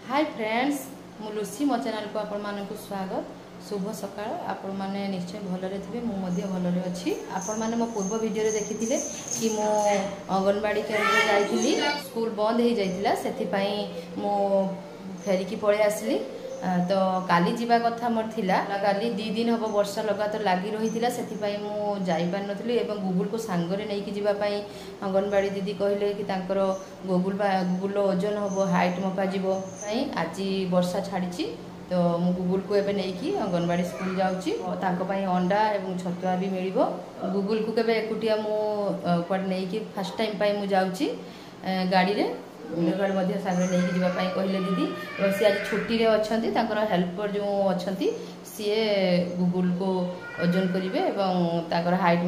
Hi friends मु Lucy मो channel को आपण मानक स्वागत। शुभ सकाळ। आपण माने निश्चय भलरे थे मुझे भलरे अच्छी। आपण माने मो पूर्व वीडियो रे देखिथिले कि मो अंगनवाड़ी केंद्र जाइथिली स्कूल बंद हो जाइतिला सेथि पई मो फेरिकी पळे आसली। तो काली जीवा कथा मोर थिला काली 2 दिन हम वर्षा लगातार लगी रही से जापर नी और गुगुल को सांगरे नहीं कि जीवाई अंगनवाड़ी दीदी कहले कि गुगुल ओजन हम हाइट मपा आज वर्षा छाड़ी तो मु गुगुल को एबे नहीं कि अंगनवाड़ी स्कूल जाऊँगी अंडा और छतुआ भी मिल गुगुल को केबे एकुटिया मुझे नहीं कि फास्ट टाइम पाई मु जाऊँगी गाड़ी रे वीडियो सागर नहीं जावाई कहले दीदी और सी आज छुट्टी रे अच्छा हेल्पर जो अच्छा सी गुगुल को ओजन करेंगे हाइट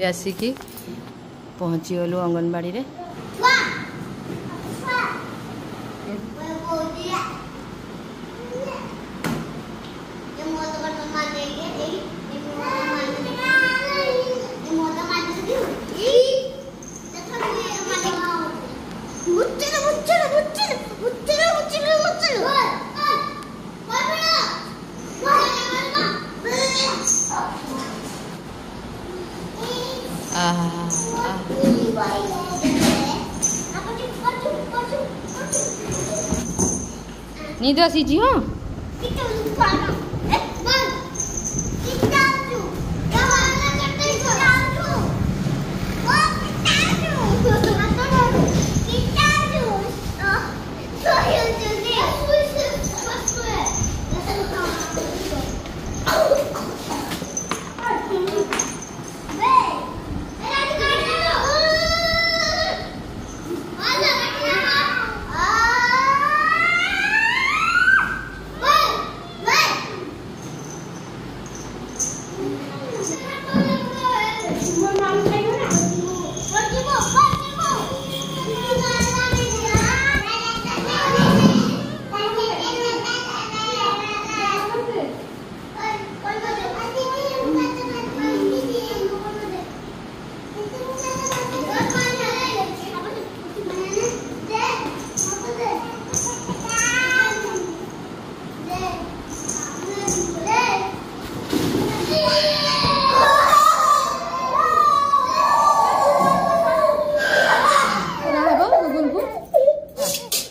आसिकी पहुँची गलु अंगनवाड़ी रे। नींद आसी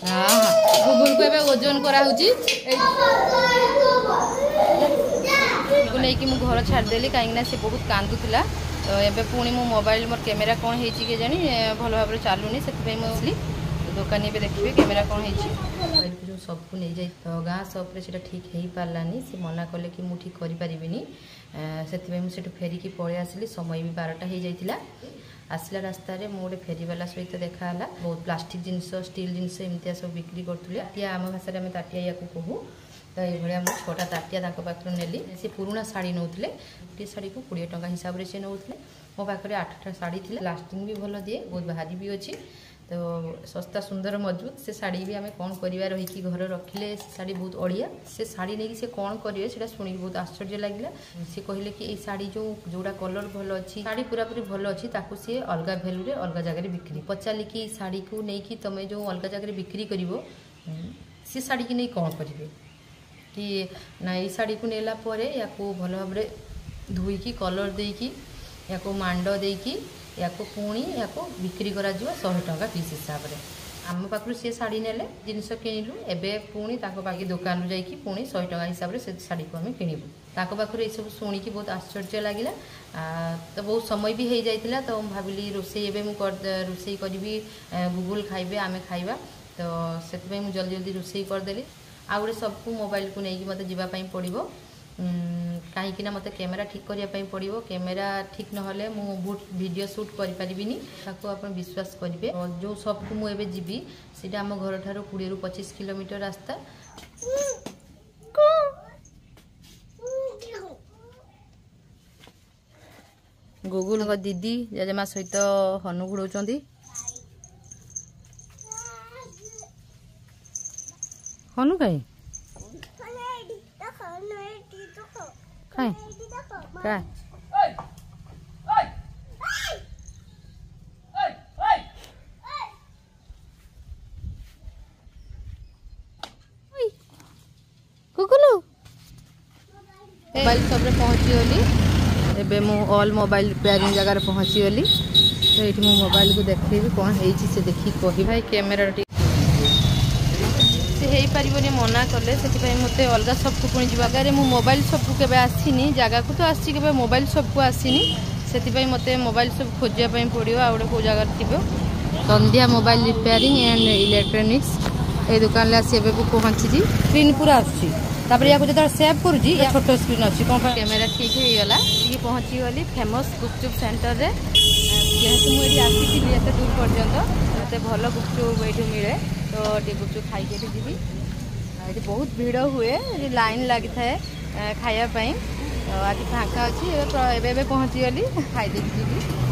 हाँ ओजन करा नहीं घर छाड़देली कहीं से बहुत कांदुला तो ये पुणी मो मोबाइल मोर कैमेरा कौन है कि जानी भल भाव चलुनी से मुझे दुकानी भी देखिए कैमेरा कौन है जो सबको नहीं जाए तो गाँ सप्रे से ठीक हो पारानी से मना कले कि मुझे ठीक करें से मुझे फेरिकी पलि आसली समय भी 12टा हो जाता आसला रास्तार मुझे फेरीवाला सहित देखा बहुत प्लास्टिक जिनस स्टील जिनस एमती सब बिक्री करुले ताटिया आम भाषा में ताटिया या कहूँ तो ये मुझे 6टा ताटिया पाखर नेली से पुराणा शाढ़ी नौले गोटे शाढ़ी को 20 टंका हिसाब से नौले मो पाखे 8टा शाढ़ी थी लास्टिंग भी भल दिए बहुत भारी भी अच्छी तो सस्ता सुंदर मजबूत से शाढ़ी भी आम कौन करवा रही घर रखिले शाढ़ी बहुत अड़िया से शाढ़ी नहीं से कौन करेंगे से शुणी बहुत आश्चर्य लगे सी कहले कि शाढ़ी जो जोड़ा कलर भल अच्छी शाढ़ी पूरा पूरी भल अच्छी ताकू सी अलग भैल्यू रे अलग जगह बिक्री पचारि कि शाढ़ी को लेकिन तुम जो अलग जगह बिक्री कर सी शाढ़ी की नहीं कौन करेंगे कि ना ये शाढ़ी को नेला या भल भाव धोईकी कलर देकी या मांड देकी या पुणी या बिक्री करा 100 टंका पीस हिसाब से आम पाखु सी शाढ़ी नेले जिनस किणिलु एवं पुणी पाखे दुकान जाकि पुणी 100 टंका हिसाब से शाढ़ी को आम किणु पाखे ये सब शुणिकी बहुत आश्चर्य लगे तो बहुत समय भी हो जाता तो भाविली रोसे रोसे करी गुगुल खाइबे आम खाइबा तो से जल्दी जल्दी रोसे करदेली आ गए सबको मोबाइल को लेकिन मत जावाई पड़ो कहीं मते कैमेरा ठीक करने पड़ो कैमेरा ठीक नहले मु वीडियो शूट कर पारिबिनी ताको आपण विश्वास करेंगे जो शॉप को मुझे जीवी सीटा आम घर ठार 20 ରୁ 25 किलोमीटर रास्ता गुगुल दीदी जेजेमा सहित हनु घुड़ौं हनु कहीं काय कुकुलू मोबाइल सब पहुँची गली एबे मु ऑल मोबाइल रिपेयरिंग जगह पहुँची गली तो ये मो मोबाइल को देखी कौन है से देखी कही भाई कैमेरा से पारे मना कले से मत अलग सबको पुणी जगह मु मोबाइल सबको केबे आसीनी जगह को तो आसी के मोबाइल सबको आसीनी से मत मोबाइल सब खोजापी पड़ो आ गए कौ जगह थी संध्या मोबाइल रिपेयरिंग एंड इलेक्ट्रोनिक्स ये दुकान आसी पहुँची स्क्रीन पूरा आसूँ तापर या जो सेव करुँची छोट स्क्रीन अच्छी कौन कैमेरा ठीक हो गला ये पहुँची गली फेमस गुपचुप सेंटर रे जेहेतु मुझे आसी एत दूर पर्यंत मत भल गुपचुप ये मिले तो टे गुपचुप खाई जी ये बहुत भीड़ हुए लाइन लगी थाए खायापाई तो आज फाँका अच्छी पहुँची गली खाई जी